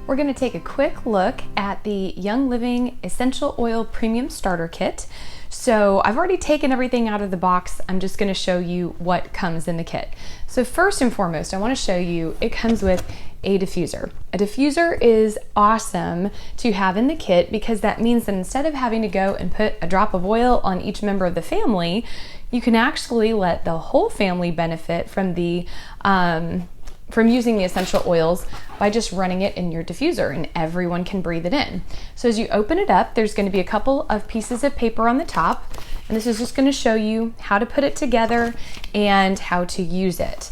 We're going to take a quick look at the Young Living Essential Oil Premium Starter Kit. So I've already taken everything out of the box. I'm just going to show you what comes in the kit. So first and foremost, I want to show you it comes with a diffuser. A diffuser is awesome to have in the kit because that means that instead of having to go and put a drop of oil on each member of the family, you can actually let the whole family benefit from the from using the essential oils by just running it in your diffuser, and everyone can breathe it in. So as you open it up, there's going to be a couple of pieces of paper on the top, and this is just going to show you how to put it together and how to use it.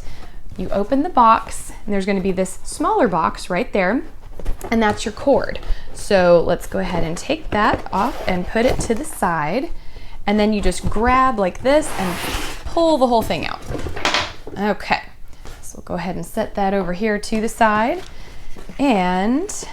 You open the box, and there's going to be this smaller box right there, and that's your cord. So let's go ahead and take that off and put it to the side, and then you just grab like this and pull the whole thing out. Okay. So we'll go ahead and set that over here to the side and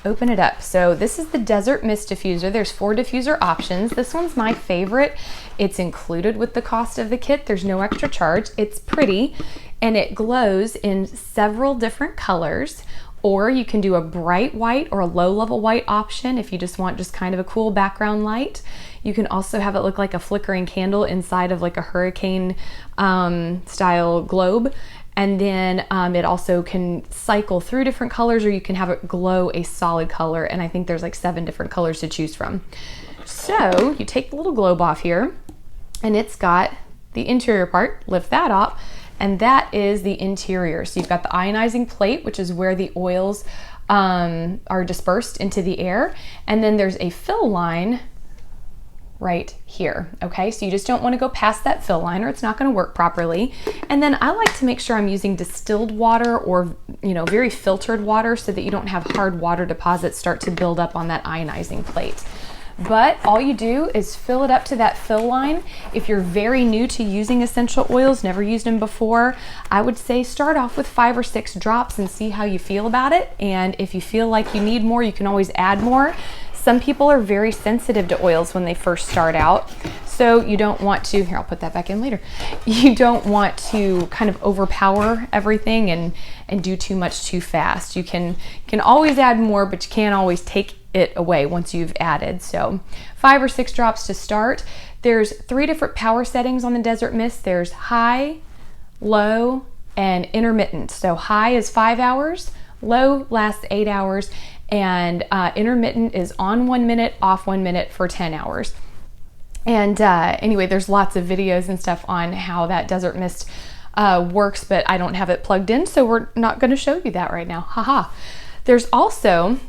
open it up. So this is the Desert Mist Diffuser. There's 4 diffuser options. This one's my favorite. It's included with the cost of the kit. There's no extra charge. It's pretty and it glows in several different colors. Or you can do a bright white or a low level white option if you just want just kind of a cool background light. You can also have it look like a flickering candle inside of like a hurricane style globe. And then it also can cycle through different colors, or you can have it glow a solid color. And I think there's like 7 different colors to choose from. So you take the little globe off here and it's got the interior part, lift that up. And that is the interior. So you've got the ionizing plate, which is where the oils are dispersed into the air. And then there's a fill line right here. Okay, so you just don't want to go past that fill line or it's not going to work properly. And then I like to make sure I'm using distilled water or, you know, very filtered water so that you don't have hard water deposits start to build up on that ionizing plate. But all you do is fill it up to that fill line. If you're very new to using essential oils, never used them before, I would say start off with 5 or 6 drops and see how you feel about it. And if you feel like you need more, you can always add more. Some people are very sensitive to oils when they first start out. So you don't want to, here, I'll put that back in later. You don't want to kind of overpower everything and do too much too fast. You can always add more, but you can't always take it away once you've added. So 5 or 6 drops to start. There's 3 different power settings on the Desert Mist. There's high, low, and intermittent. So high is 5 hours, low lasts 8 hours, and intermittent is on 1 minute, off 1 minute for 10 hours. And anyway, there's lots of videos and stuff on how that Desert Mist works, but I don't have it plugged in, so we're not going to show you that right now. Haha. There's also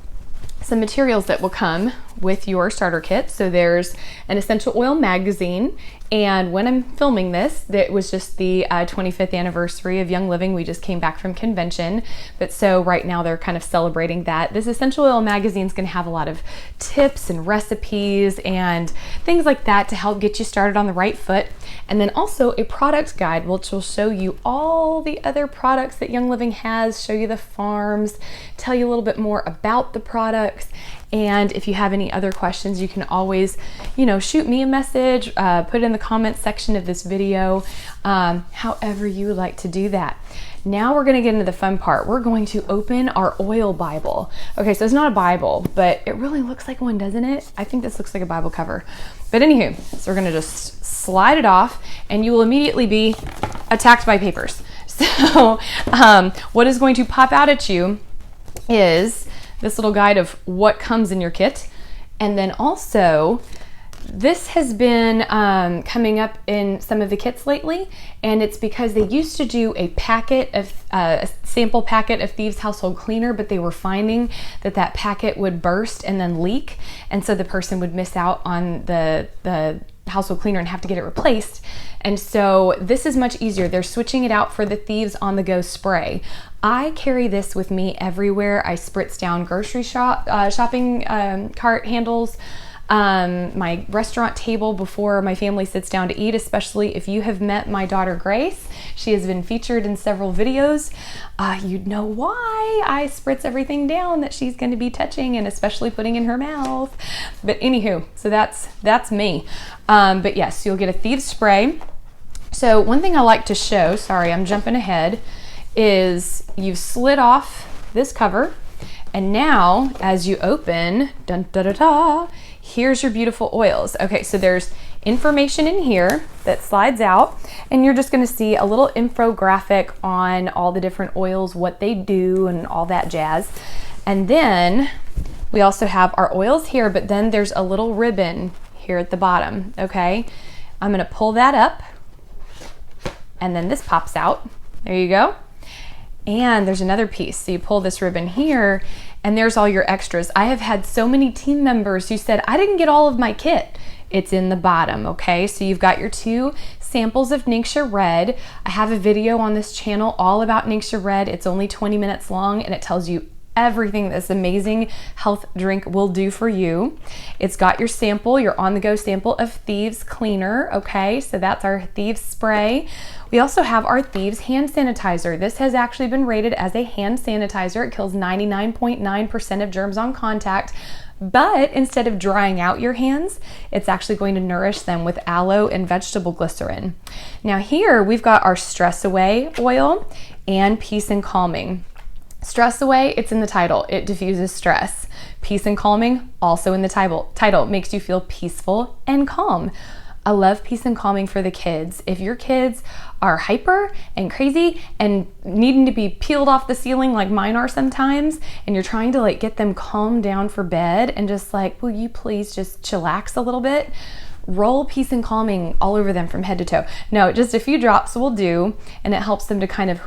some materials that will come with your starter kit. So there's an essential oil magazine, and when I'm filming this, it was just the 25th anniversary of Young Living. We just came back from convention, but so right now they're kind of celebrating that. This essential oil magazine is going to have a lot of tips and recipes and things like that to help get you started on the right foot. And then also a product guide, which will show you all the other products that Young Living has, show you the farms, tell you a little bit more about the products. And if you have any other questions, you can always, you know, shoot me a message, put it in the comments section of this video, however you like to do that. Now we're going to get into the fun part. We're going to open our oil Bible. Okay, so it's not a Bible, but it really looks like one, doesn't it? I think this looks like a Bible cover. But anywho, so we're going to just slide it off and you will immediately be attacked by papers. So what is going to pop out at you is this little guide of what comes in your kit. And then also, this has been coming up in some of the kits lately, and it's because they used to do a packet of a sample packet of Thieves household cleaner, but they were finding that that packet would burst and then leak, and so the person would miss out on the household cleaner and have to get it replaced. And so this is much easier. They're switching it out for the Thieves on the go spray. I carry this with me everywhere. I spritz down grocery shopping cart handles, my restaurant table before my family sits down to eat, especially if you have met my daughter Grace. She has been featured in several videos. You'd know why I spritz everything down that she's going to be touching and especially putting in her mouth. But anywho, so that's me. But yes, you'll get a Thieves Spray. So one thing I like to show, sorry, I'm jumping ahead, is you've slid off this cover And now as you open, dun, da, da, da, here's your beautiful oils. Okay, so there's information in here that slides out, and you're just gonna see a little infographic on all the different oils, what they do and all that jazz. And then we also have our oils here, but then there's a little ribbon here at the bottom, okay? I'm gonna pull that up, and then this pops out. There you go. And there's another piece. So you pull this ribbon here, and there's all your extras. I have had so many team members who said, I didn't get all of my kit. It's in the bottom, okay? So you've got your 2 samples of Ningxia Red. I have a video on this channel all about Ningxia Red. It's only 20 minutes long, and it tells you everything this amazing health drink will do for you. It's got your sample, your on-the-go sample of Thieves Cleaner, okay? So that's our Thieves Spray. We also have our Thieves Hand Sanitizer. This has actually been rated as a hand sanitizer. It kills 99.9% of germs on contact, but instead of drying out your hands, it's actually going to nourish them with aloe and vegetable glycerin. Now here we've got our Stress Away oil and Peace and Calming. Stress Away, it's in the title. It diffuses stress. Peace and Calming, also in the title. Makes you feel peaceful and calm. I love Peace and Calming for the kids. If your kids are hyper and crazy and needing to be peeled off the ceiling like mine are sometimes, and you're trying to like get them calmed down for bed and just like, will you please just chillax a little bit? Roll Peace and Calming all over them from head to toe. No, just a few drops will do, and it helps them to kind of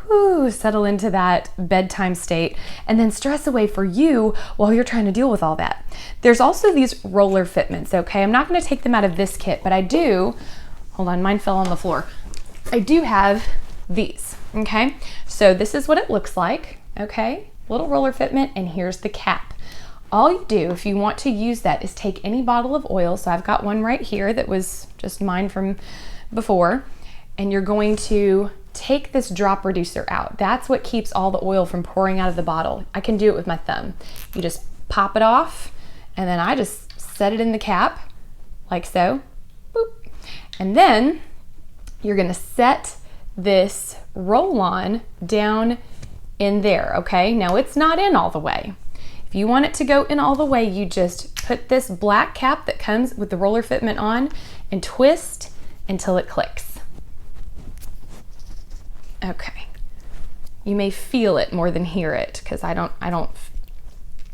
settle into that bedtime state, and then Stress Away for you while you're trying to deal with all that. There's also these roller fitments, okay? I'm not gonna take them out of this kit, but I do, hold on, mine fell on the floor. I do have these, okay? So this is what it looks like, okay? Little roller fitment, and here's the cap. All you do if you want to use that is take any bottle of oil, so I've got one right here that was just mine from before, and you're going to take this drop reducer out. That's what keeps all the oil from pouring out of the bottle. I can do it with my thumb. You just pop it off, and then I just set it in the cap, like so, boop. And then you're gonna set this roll-on down in there, okay? Now it's not in all the way. If you want it to go in all the way, you just put this black cap that comes with the roller fitment on and twist until it clicks. Okay. You may feel it more than hear it, because I'm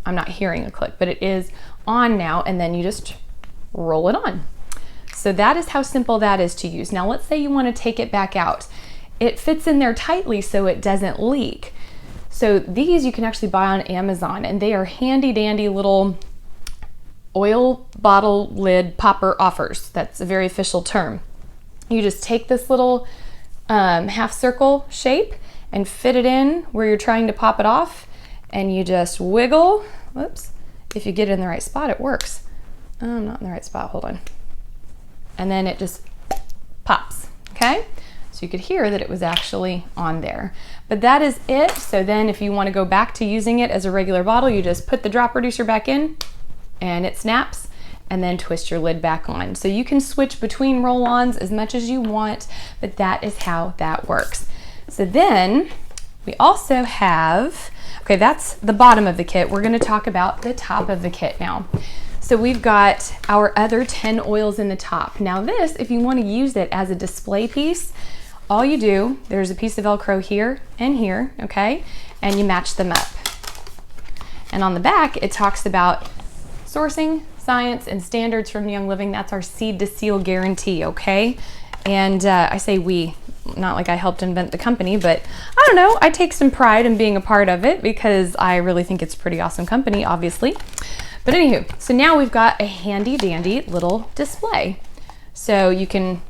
not hearing a click, but it is on now, and then you just roll it on. So that is how simple that is to use. Now let's say you want to take it back out. It fits in there tightly so it doesn't leak. So these you can actually buy on Amazon, and they are handy dandy little oil bottle lid popper offers. That's a very official term. You just take this little half circle shape and fit it in where you're trying to pop it off, and you just wiggle. Whoops. If you get it in the right spot, it works. I'm not in the right spot, hold on. And then it just pops, okay? So you could hear that it was actually on there. But that is it. So then if you want to go back to using it as a regular bottle, you just put the drop reducer back in and it snaps, and then twist your lid back on. So you can switch between roll-ons as much as you want, but that is how that works. So then we also have, okay, that's the bottom of the kit. We're going to talk about the top of the kit now. So we've got our other 10 oils in the top. Now this, if you want to use it as a display piece, all you do, there's a piece of Velcro here and here, okay? And you match them up. And on the back, it talks about sourcing, science, and standards from Young Living. That's our seed to seal guarantee, okay? And I say we, not like I helped invent the company, but I don't know, I take some pride in being a part of it because I really think it's a pretty awesome company, obviously. But anywho, so now we've got a handy dandy little display. So you can,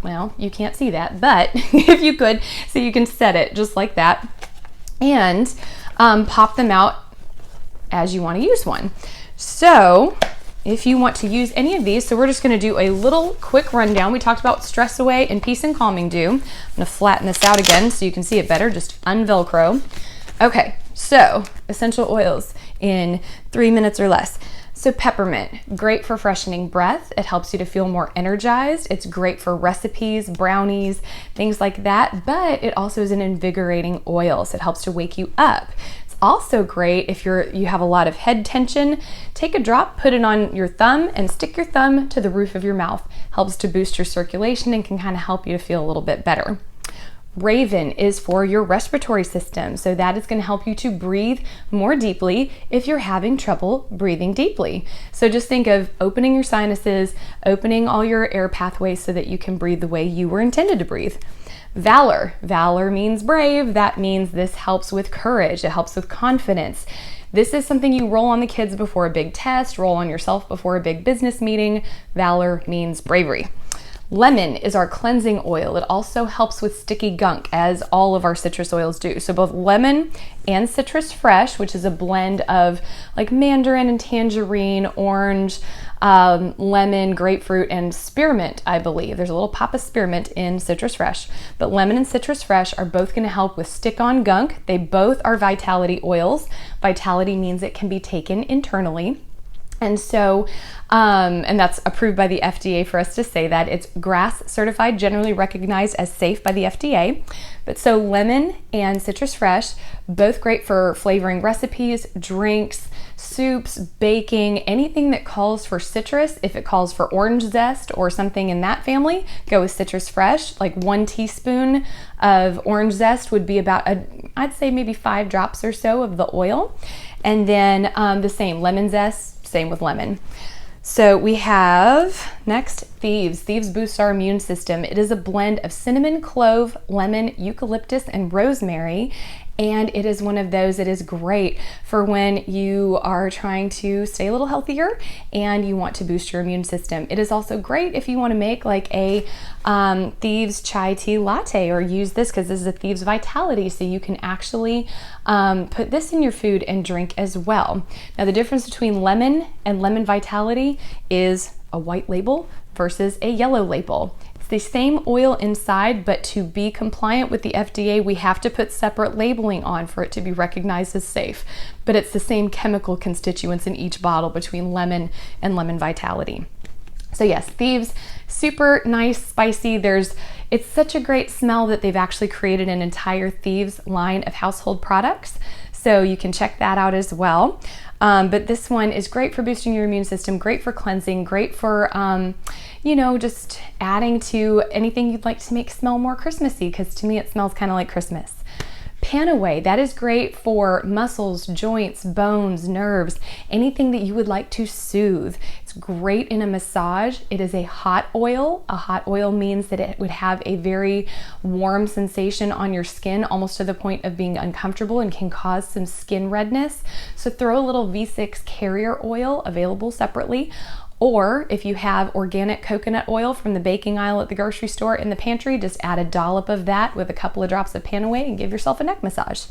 well, you can't see that, but if you could, so you can set it just like that and pop them out as you want to use one. So if you want to use any of these, so we're just going to do a little quick rundown. We talked about what Stress Away and Peace and Calming do. I'm going to flatten this out again so you can see it better, just unvelcro. Okay, so essential oils in 3 minutes or less. So peppermint, great for freshening breath. It helps you to feel more energized. It's great for recipes, brownies, things like that, but it also is an invigorating oil, so it helps to wake you up. It's also great if you have a lot of head tension. Take a drop, put it on your thumb, and stick your thumb to the roof of your mouth. Helps to boost your circulation and can kind of help you to feel a little bit better. Raven is for your respiratory system, so that is going to help you to breathe more deeply if you're having trouble breathing deeply. So just think of opening your sinuses, opening all your air pathways so that you can breathe the way you were intended to breathe. Valor. Valor means brave. That means this helps with courage. It helps with confidence. This is something you roll on the kids before a big test, roll on yourself before a big business meeting. Valor means bravery. Lemon is our cleansing oil. It also helps with sticky gunk, as all of our citrus oils do. So both lemon and citrus fresh, which is a blend of like mandarin and tangerine, orange, lemon, grapefruit, and spearmint, I believe. There's a little pop of spearmint in citrus fresh. But lemon and citrus fresh are both going to help with stick-on gunk. They both are vitality oils. Vitality means it can be taken internally. And so, and that's approved by the FDA for us to say that. It's GRAS certified, generally recognized as safe by the FDA. But so lemon and citrus fresh, both great for flavoring recipes, drinks, soups, baking, anything that calls for citrus. If it calls for orange zest or something in that family, go with citrus fresh. Like 1 teaspoon of orange zest would be about, I'd say maybe 5 drops or so of the oil. And then the same, lemon zest, same with lemon. So we have next Thieves. Thieves boosts our immune system. It is a blend of cinnamon, clove, lemon, eucalyptus, and rosemary. And it is one of those that is great for when you are trying to stay a little healthier and you want to boost your immune system. It is also great if you want to make like a Thieves chai tea latte, or use this because this is a Thieves Vitality, so you can actually put this in your food and drink as well. Now the difference between lemon and lemon Vitality is a white label versus a yellow label. The same oil inside, but to be compliant with the FDA, we have to put separate labeling on for it to be recognized as safe. But it's the same chemical constituents in each bottle between lemon and lemon Vitality. So yes, Thieves, super nice, spicy. It's such a great smell that they've actually created an entire Thieves line of household products. So you can check that out as well. But this one is great for boosting your immune system, great for cleansing, great for, just adding to anything you'd like to make smell more Christmassy, because to me it smells kind of like Christmas. Panaway, that is great for muscles, joints, bones, nerves, anything that you would like to soothe. It's great in a massage. It is a hot oil. A hot oil means that it would have a very warm sensation on your skin, almost to the point of being uncomfortable, and can cause some skin redness. So throw a little V6 carrier oil, available separately. Or if you have organic coconut oil from the baking aisle at the grocery store in the pantry, just add a dollop of that with a couple of drops of Panaway and give yourself a neck massage.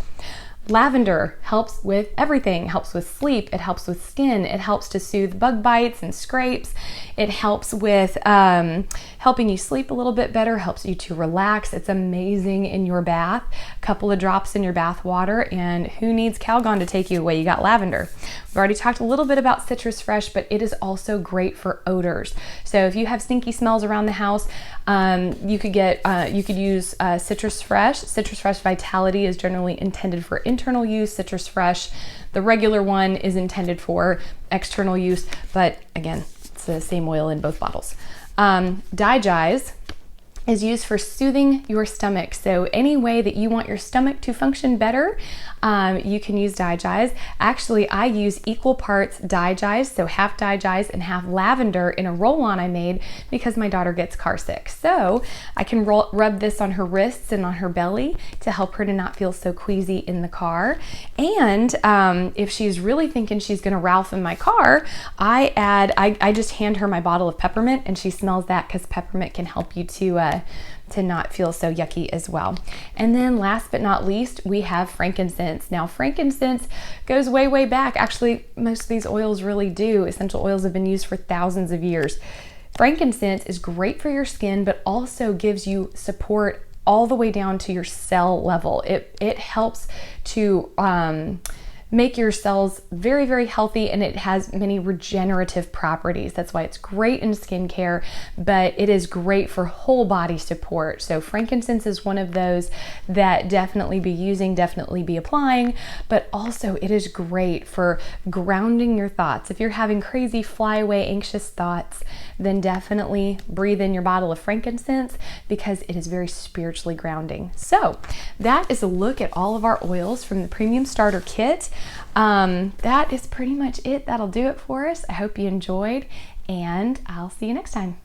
Lavender helps with everything. It helps with sleep. It helps with skin. It helps to soothe bug bites and scrapes. It helps with helping you sleep a little bit better, helps you to relax. It's amazing in your bath. A couple of drops in your bath water, and who needs Calgon to take you away? You got lavender. We've already talked a little bit about citrus fresh, but it is also great for odors. So if you have stinky smells around the house, you could use citrus fresh. Citrus fresh Vitality is generally intended for internal use. Citrus fresh, the regular one, is intended for external use, but again, it's the same oil in both bottles. Digize is used for soothing your stomach. So any way that you want your stomach to function better, you can use Digize. Actually, I use equal parts Digize, so half Digize and half lavender in a roll-on I made because my daughter gets car sick. So I can rub this on her wrists and on her belly to help her to not feel so queasy in the car. And if she's really thinking she's gonna Ralph in my car, I just hand her my bottle of peppermint, and she smells that because peppermint can help you to not feel so yucky as well. And then last but not least, we have frankincense. Now frankincense goes way, way back. Actually, most of these oils really do. Essential oils have been used for thousands of years. Frankincense is great for your skin, but also gives you support all the way down to your cell level. It helps to make your cells very, very healthy, and it has many regenerative properties. That's why it's great in skincare, but it is great for whole body support. So frankincense is one of those that definitely be using, definitely be applying, but also it is great for grounding your thoughts. If you're having crazy flyaway anxious thoughts, then definitely breathe in your bottle of frankincense because it is very spiritually grounding. So that is a look at all of our oils from the Premium Starter Kit. That is pretty much it. That'll do it for us. I hope you enjoyed, and I'll see you next time.